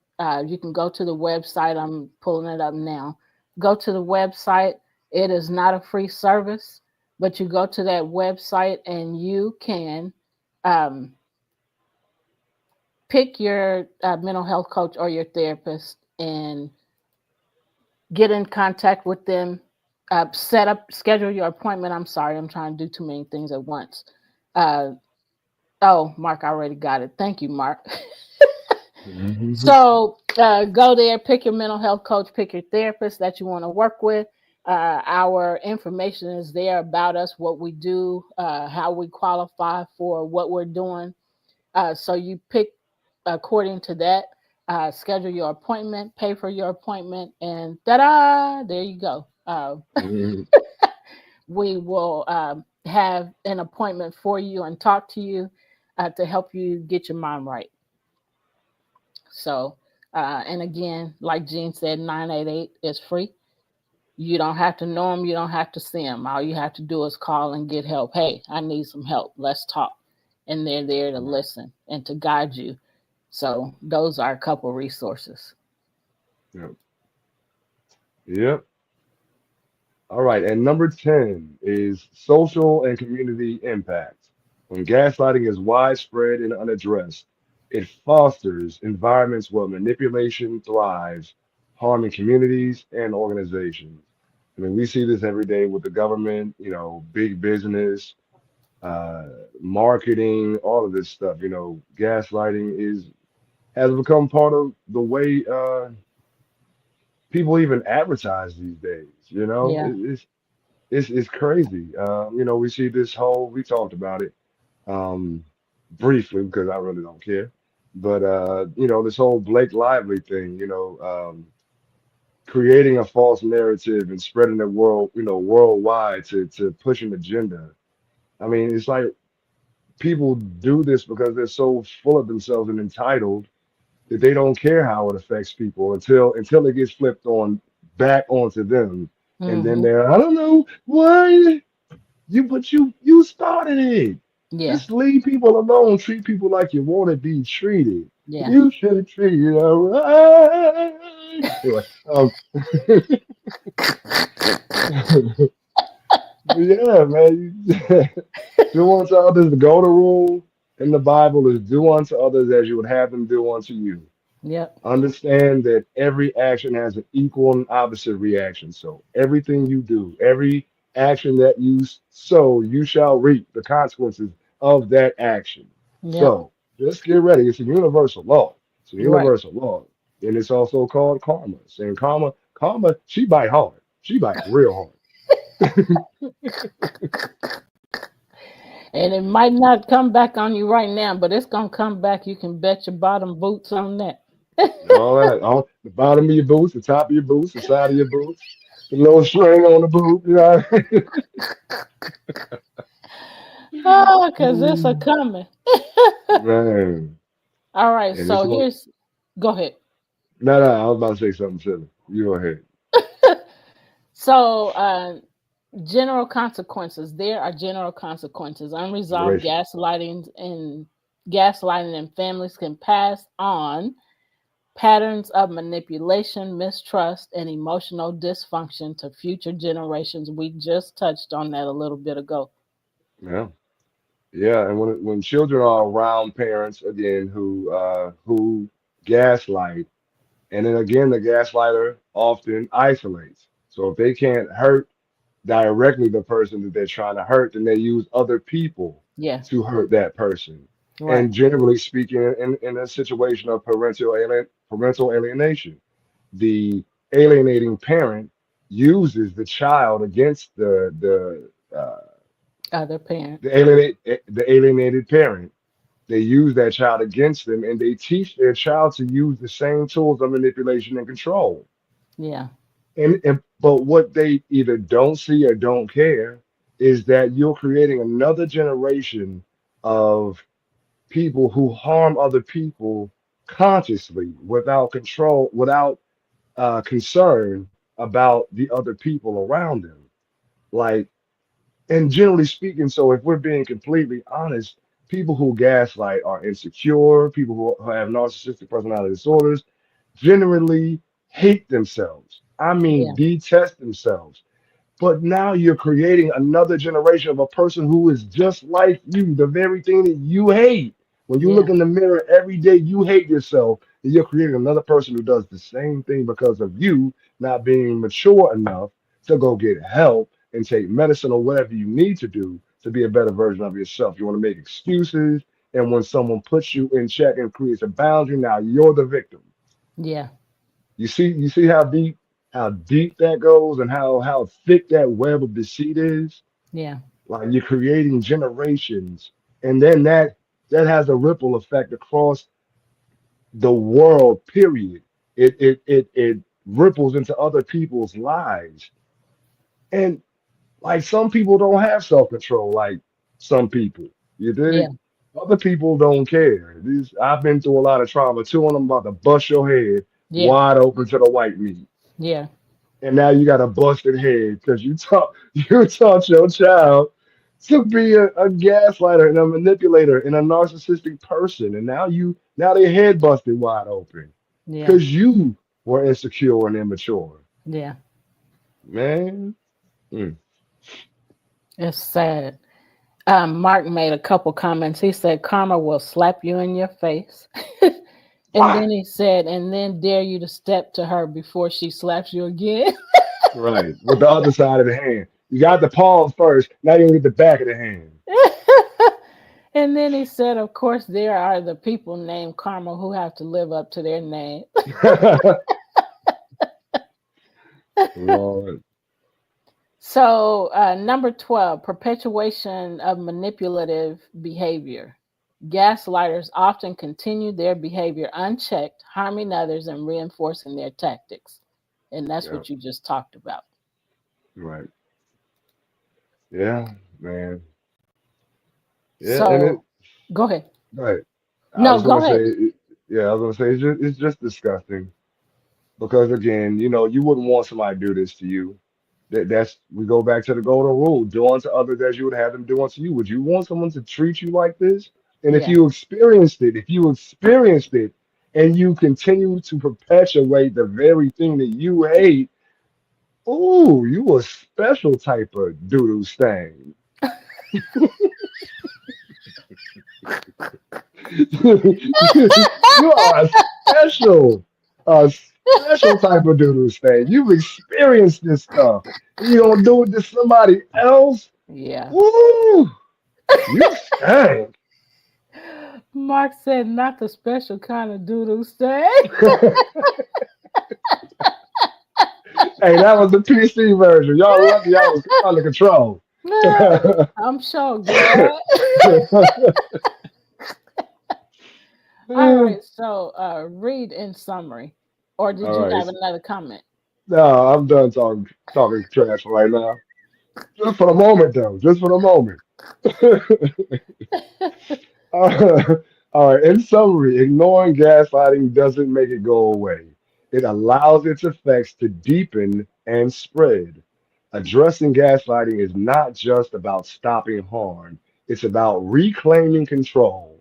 You can go to the website. I'm pulling it up now. Go to the website. It is not a free service, but you go to that website and you can um, pick your mental health coach or your therapist and get in contact with them. Schedule your appointment. I'm sorry, I'm trying to do too many things at once. Uh, oh, Mark, I already got it. Thank you, Mark. Mhm. So go there, pick your mental health coach, pick your therapist that you want to work with. Our information is there about us, what we do, how we qualify for what we're doing. So you pick according to that, schedule your appointment, pay for your appointment, and ta-da, there you go. Mhm. We will have an appointment for you and talk to you to help you get your mind right. So, and again, like Gene said, 988 is free. You don't have to know them. You don't have to see them. All you have to do is call and get help. Hey, I need some help. Let's talk. And they're there to listen and to guide you. So those are a couple resources. Yep. Yep. All right, and number 10 is social and community impact. When gaslighting is widespread and unaddressed, it fosters environments where manipulation thrives, harming communities and organizations. I mean, we see this every day with the government, big business, uh, marketing, all of this stuff. Gaslighting has become part of the way people even advertise these days. Yeah. It's crazy. We see this whole, we talked about it briefly because I really don't care. But this whole Blake Lively thing, creating a false narrative and spreading it worldwide to push an agenda. I mean, it's like people do this because they're so full of themselves and entitled that they don't care how it affects people until it gets flipped on back onto them. And then Hmm. they're, I don't know why. But you started it. Yeah. Just leave people alone. Treat people like you want to be treated. Yeah. You should treat it all right. Anyway, but yeah, man. Do unto others. The golden rule in the Bible is do unto others as you would have them do unto you. Yep. Understand that every action has an equal and opposite reaction. So everything you do, every action that you sow, you shall reap the consequences of that action. Yep. So just get ready. It's a universal law. It's a Right. universal law. And it's also called karma. And karma, she bite hard. She bite real hard. And it might not come back on you right now, but it's gonna come back. You can bet your bottom boots on that. All that on the bottom of your boots, the top of your boots, the side of your boots, the little string on the boot. Oh, because it's a coming. Man. All right. And it's So one. here's go ahead. No, I was about to say something silly. You go ahead. So general consequences. There are general consequences. Unresolved Duration. gaslighting and families can pass on patterns of manipulation, mistrust, and emotional dysfunction to future generations. We just touched on that a little bit ago. Yeah. Yeah, and when children are around parents again who gaslight, and then again the gaslighter often isolates. So if they can't hurt directly the person that they're trying to hurt, then they use other people Yeah. to hurt that person. Right. And generally speaking, in a situation of parental alienation, the alienating parent uses the child against Other parent. the alienated parent. They use that child against them, and they teach their child to use the same tools of manipulation and control. Yeah. And but what they either don't see or don't care is that you're creating another generation of people who harm other people consciously, without control, without concern about the other people around them. Like, and generally speaking, so if we're being completely honest, people who gaslight are insecure, people who have narcissistic personality disorders generally hate themselves. I mean, Yeah. detest themselves. But now you're creating another generation of a person who is just like you, the very thing that you hate. When you Yeah. look in the mirror every day, you hate yourself, and you're creating another person who does the same thing because of you not being mature enough to go get help and take medicine or whatever you need to do to be a better version of yourself. You want to make excuses, and when someone puts you in check and creates a boundary, now you're the victim. Yeah. You see how deep that goes and how thick that web of deceit is. Yeah. Like you're creating generations, and then that has a ripple effect across the world. Period. It ripples into other people's lives, and like some people don't have self control. Like some people, you Yeah. dig? Other people don't care. These I've been through a lot of trauma. Two of them about to bust your head Yeah. wide open to the white meat. Yeah. And now you got a busted head because you taught your child to be a gaslighter and a manipulator and a narcissistic person, and now their head busted wide open Yeah. because you were insecure and immature, Yeah. man. Mm. It's sad. Mark made a couple comments. He said, Karma will slap you in your face. And then he said, and then dare you to step to her before she slaps you again. Right, with the other side of the hand, you got the palm first. Now you get the back of the hand. And then he said, of course, there are the people named Karma who have to live up to their name. Lord. So, number 12, perpetuation of manipulative behavior. Gaslighters often continue their behavior unchecked, harming others and reinforcing their tactics. And that's Yeah, what you just talked about. right. Yeah, man. Yeah, and it So, go ahead. right. I No, was gonna go say, ahead. yeah, I was gonna say it's just disgusting because again, you wouldn't want somebody to do this to you. That's we go back to the golden rule: do unto others as you would have them do unto you. Would you want someone to treat you like this? And Yeah. if you experienced it, and you continue to perpetuate the very thing that you hate, ooh, you a special type of doodoo stain. You are a special type of doodoo stain. You've experienced this stuff. You don't do it to somebody else. Yeah. Woo! You stank. Mark said, not the special kind of doodoo stay. Hey, that was the PC version. Y'all lucky I was under control. I'm sure, girl. All right. So, read in summary. Or did All you right. have another comment? No, I'm done talking trash right now. Just for the moment, though. Just for the moment. All right. In summary, ignoring gaslighting doesn't make it go away. It allows its effects to deepen and spread. Addressing gaslighting is not just about stopping harm, it's about reclaiming control,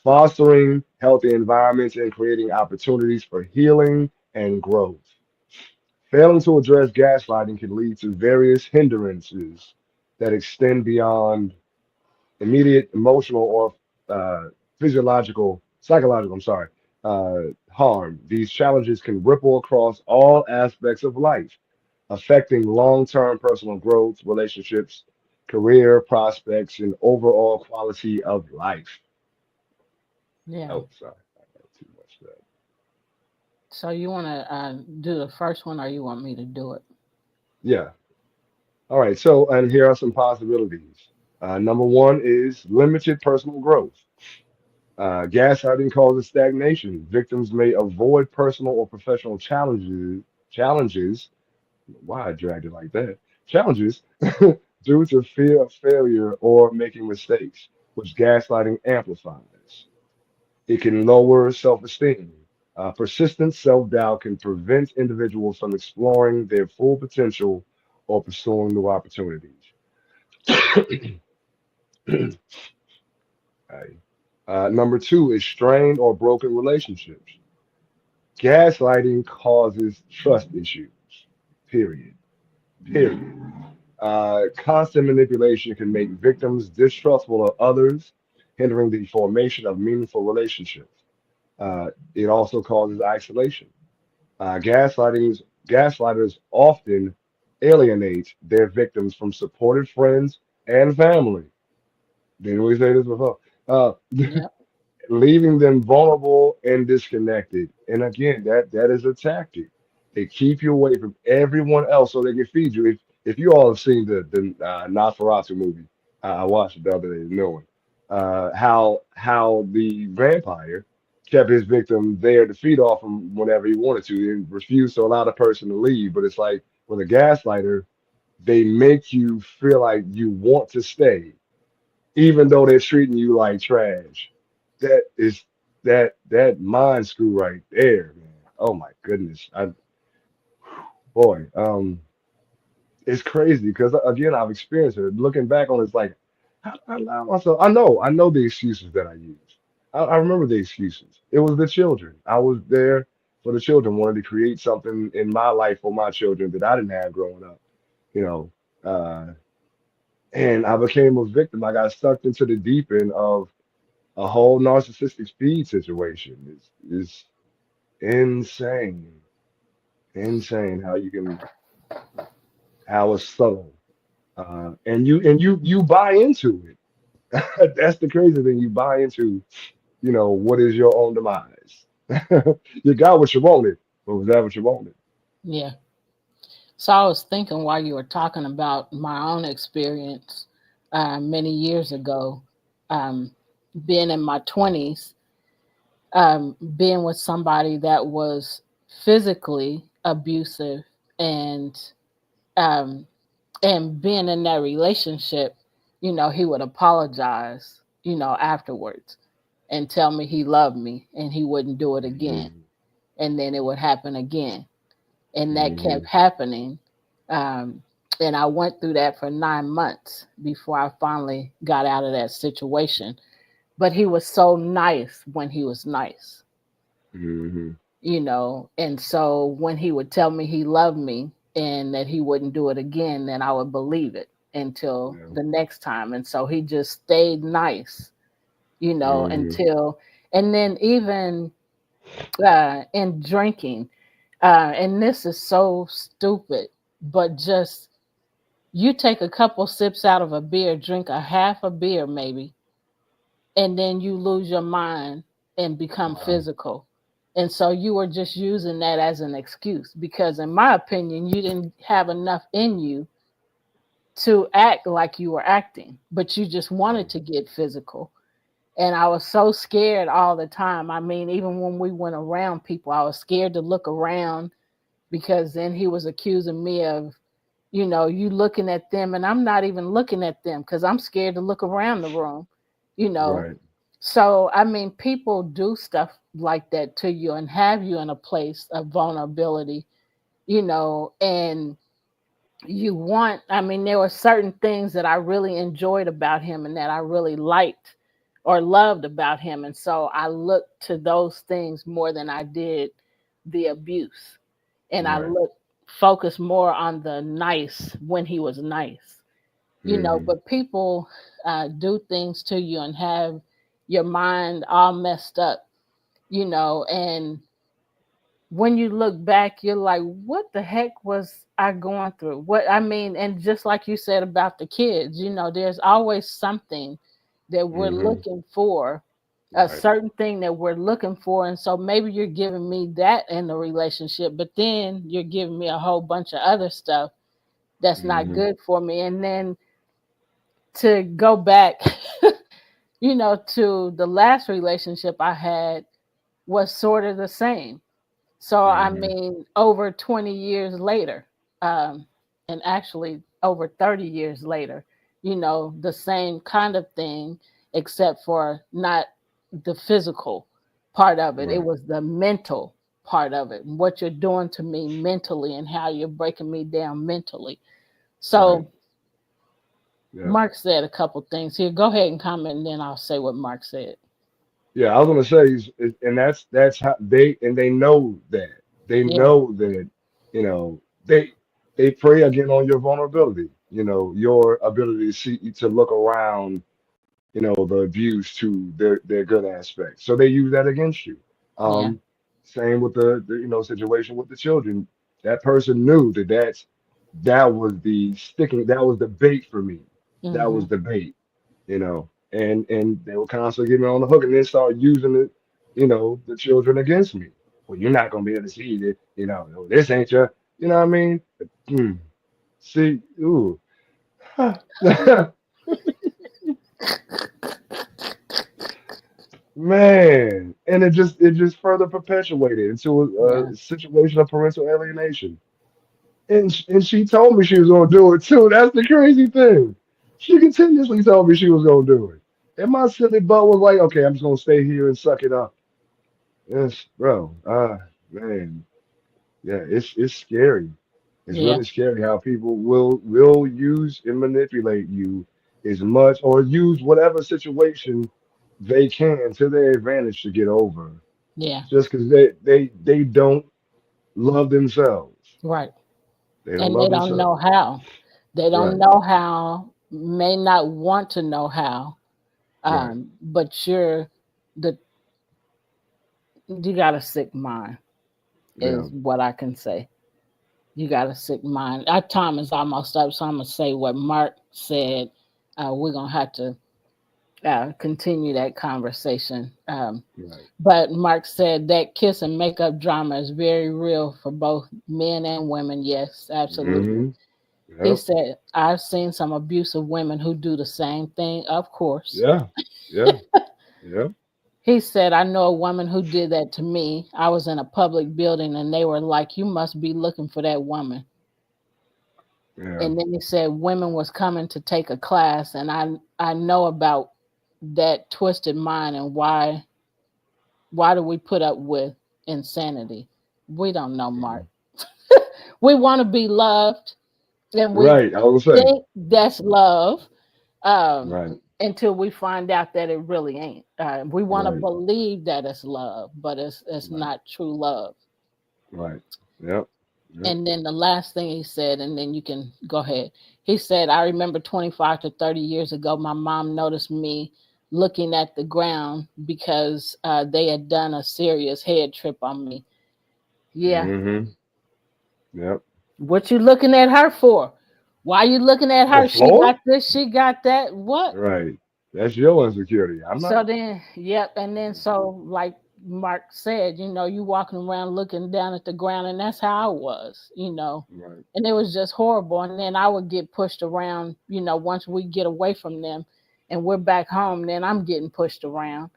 fostering healthy environments, and creating opportunities for healing and growth. Failing to address gaslighting can lead to various hindrances that extend beyond immediate emotional or psychological, harm. These challenges can ripple across all aspects of life, affecting long-term personal growth, relationships, career prospects, and overall quality of life. Yeah. Oh, sorry, I got too much there. So you want to do the first one, or you want me to do it? Yeah. All right. So, and here are some possibilities. Number one is limited personal growth. Gaslighting causes stagnation. Victims may avoid personal or professional challenges. Why I dragged it like that? Challenges due to fear of failure or making mistakes, which gaslighting amplifies. It can lower self-esteem. Persistent self-doubt can prevent individuals from exploring their full potential or pursuing new opportunities. Okay. Number two is strained or broken relationships. Gaslighting causes trust issues. Period. Period. Constant manipulation can make victims distrustful of others, hindering the formation of meaningful relationships. It also causes isolation. Gaslighters often alienate their victims from supportive friends and family. Didn't we say this before? Uh, Yep. leaving them vulnerable and disconnected. And again, that is a tactic. They keep you away from everyone else so they can feed you. If you all have seen the Nosferatu movie, I watched it the other day, the new one. How the vampire kept his victim there to feed off him whenever he wanted to, and refused to allow the person to leave. But it's like with a gaslighter, they make you feel like you want to stay even though they're treating you like trash. That is that mind screw right there, man. Oh my goodness. Boy, it's crazy because again I've experienced it. Looking back on it, it's like I allow myself. I know the excuses that I used. I remember the excuses. It was the children. I was there for the children. Wanted to create something in my life for my children that I didn't have growing up. You know, uh, and I became a victim. I got sucked into the deep end of a whole narcissistic speed situation. Is insane, insane how you can how it's subtle, and you buy into it. That's the crazy thing. You buy into what is your own demise. You got what you wanted, but was that what you wanted? Yeah. So I was thinking while you were talking about my own experience many years ago, um, being in my 20s, being with somebody that was physically abusive and um, and being in that relationship, he would apologize, afterwards and tell me he loved me and he wouldn't do it again. Hmm. And then it would happen again. And that kept Hmm. happening. Um, and I went through that for 9 months before I finally got out of that situation. But he was so nice when he was nice, Hmm. and so when he would tell me he loved me and that he wouldn't do it again, then I would believe it until Yeah. the next time. And so he just stayed nice, Hmm. until, and then even in drinking, and this is so stupid, but just you take a couple sips out of a beer, drink a half a beer maybe, and then you lose your mind and become Wow. physical. And so you were just using that as an excuse because, in my opinion, you didn't have enough in you to act like you were acting, but you just wanted to get physical. And I was so scared all the time. I mean, even when we went around people, I was scared to look around because then he was accusing me of, you looking at them, and I'm not even looking at them because I'm scared to look around the room, you know. Right. So, I mean, people do stuff like that to you and have you in a place of vulnerability, and I mean, there were certain things that I really enjoyed about him and that I really liked or loved about him. And so I looked to those things more than I did the abuse. And I Right. looked, focused more on the nice when he was nice. Hmm. but people do things to you and have your mind all messed up, and when you look back, you're like, what the heck was I going through? What I mean, and just like you said about the kids, there's always something that we're Hmm. looking for, a Right. certain thing that we're looking for. And so maybe you're giving me that in the relationship, but then you're giving me a whole bunch of other stuff that's not Hmm. good for me. And then to go back, to the last relationship I had was sort of the same. So, I Hmm. mean, over 20 years later, um, and actually over 30 years later, the same kind of thing, except for not the physical part of it. It Right. was the mental part of it, and what you're doing to me mentally and how you're breaking me down mentally. Right. So, Yeah. Mark said a couple things here. Go ahead and comment, and then I'll say what Mark said. Yeah, I was gonna say, and that's how they know that they Yeah, know that you know they prey again on your vulnerability. Your ability to see to look around. The abuse to their good aspects. So they use that against you. yeah, Same with the situation with the children. That person knew that was the sticking, that was the bait for me. That hmm, was the bait, and they were constantly getting me on the hook and then start using the children against me. Well, you're not gonna be able to see it, this ain't your, you know what I mean? Hmm. See, ooh. Man, and it just further perpetuated into yeah, a situation of parental alienation. And she told me she was gonna do it too. That's the crazy thing. She continuously told me she was gonna do it. And my silly butt was like, okay, I'm just gonna stay here and suck it up. Yes, bro. Man, yeah, it's scary. It's yeah, really scary how people will use and manipulate you as much or use whatever situation they can to their advantage to get over yeah. just because they don't love themselves. Right. They don't And they love don't themselves. know how. They don't Right, know how, may not want to know how. right, But the you got a sick mind, yeah, is what I can say. You got a sick mind. Our time is almost up, so I'm gonna say what Mark said. We're gonna have to continue that conversation. right. But Mark said that kiss and makeup drama is very real for both men and women. Yes, absolutely. Hmm. He Yep, said, I've seen some abusive women who do the same thing, of course. yeah, yeah, yeah, He said, I know a woman who did that to me. I was in a public building and they were like, you must be looking for that woman. yeah. And then he said, women was coming to take a class, and I know about that twisted mind and why do we put up with insanity? We don't know, Mark. Mhm. We want to be loved, and we Right. I was gonna say. think that's love, um, Right, until we find out that it really ain't. We want to right, believe that it's love, but it's right, not true love. right. Yep, yep. And then the last thing he said, and then you can go ahead. He said, I remember 25 to 30 years ago, my mom noticed me looking at the ground because they had done a serious head trip on me. Yeah. Hmm. Yep. What you looking at her for? Why you looking at The her? She floor. got this, she got that. What? Right. That's your insecurity. I'm not. So then, yep. And then, so like Mark said, you walking around looking down at the ground, and that's how I was. Right, And it was just horrible. And then I would get pushed around, once we get away from them and we're back home, then I'm getting pushed around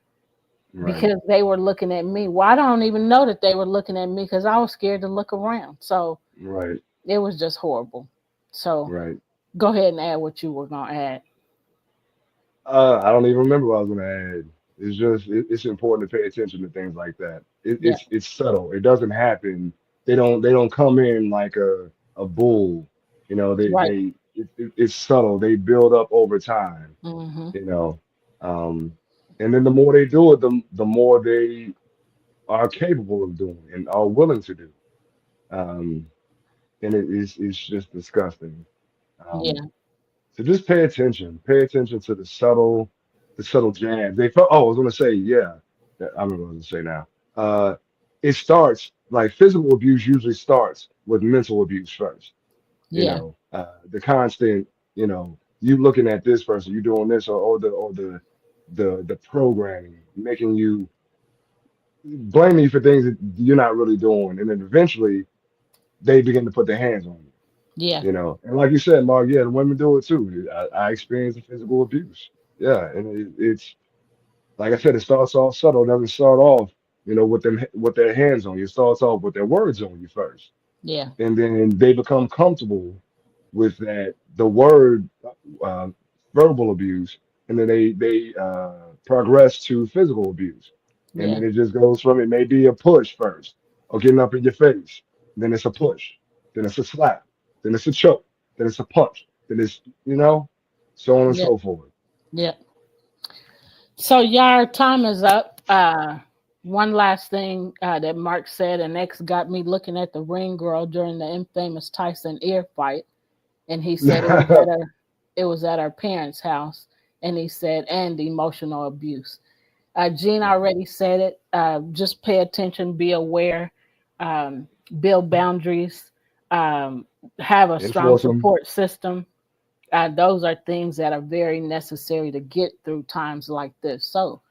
right, because they were looking at me. Well, I don't even know that they were looking at me because I was scared to look around. So right, it was just horrible. So right. go ahead and add what you were going to add. I don't even remember what I was gonna add. It's just it's important to pay attention to things like that. Yeah. It's subtle. It doesn't happen. They don't come in like a bull. Right. It's subtle. They build up over time. Hmm. You know, um, and then the more they do it, the more they are capable of doing and are willing to do. Um, and it's just disgusting. Um, Yeah. to just pay attention. Pay attention to the subtle jabs. They felt. Oh, I was gonna say, yeah. I don't know what to say now. Uh, it starts like physical abuse usually starts with mental abuse first. Yeah. The constant, you looking at this person, you doing this, or the programming making you blaming you for things that you're not really doing, and then eventually they begin to put their hands on you. Yeah. And like you said, Mark, yeah, the women do it too. I experienced the physical abuse. Yeah, and it's like I said, it starts off subtle. It doesn't start off, with their hands on you. It starts off with their words on you first, Yeah. and then they become comfortable with that the word uh, verbal abuse, and then they progress to physical abuse, and Yeah. then it just goes from it may be a push first, or getting up in your face, then it's a push, then it's a slap, then it's a choke, then it's a punch, then it's so on and Yeah. so forth. Yeah. So, our time is up. One last thing that Mark said, and X got me looking at the ring girl during the infamous Tyson ear fight, and he said it was at her parents' house, and he said and emotional abuse. Gene already said it. Just pay attention, be aware, um, build boundaries, um, have a strong Enforce them. support system. Those are things that are very necessary to get through times like this. So,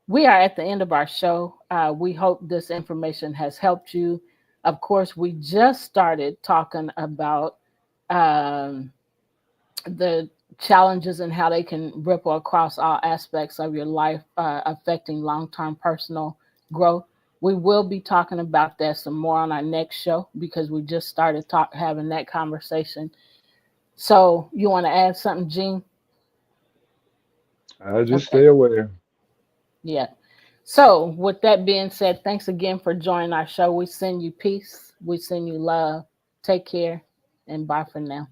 we are at the end of our show. We hope this information has helped you. Of course, we just started talking about um, the challenges and how they can ripple across all aspects of your life, affecting long-term personal growth. We will be talking about that some more on our next show because we just started having that conversation. So you want to add something, Gene? Just Okay. stay aware. Yeah. So with that being said, thanks again for joining our show. We send you peace. We send you love. Take care and bye for now.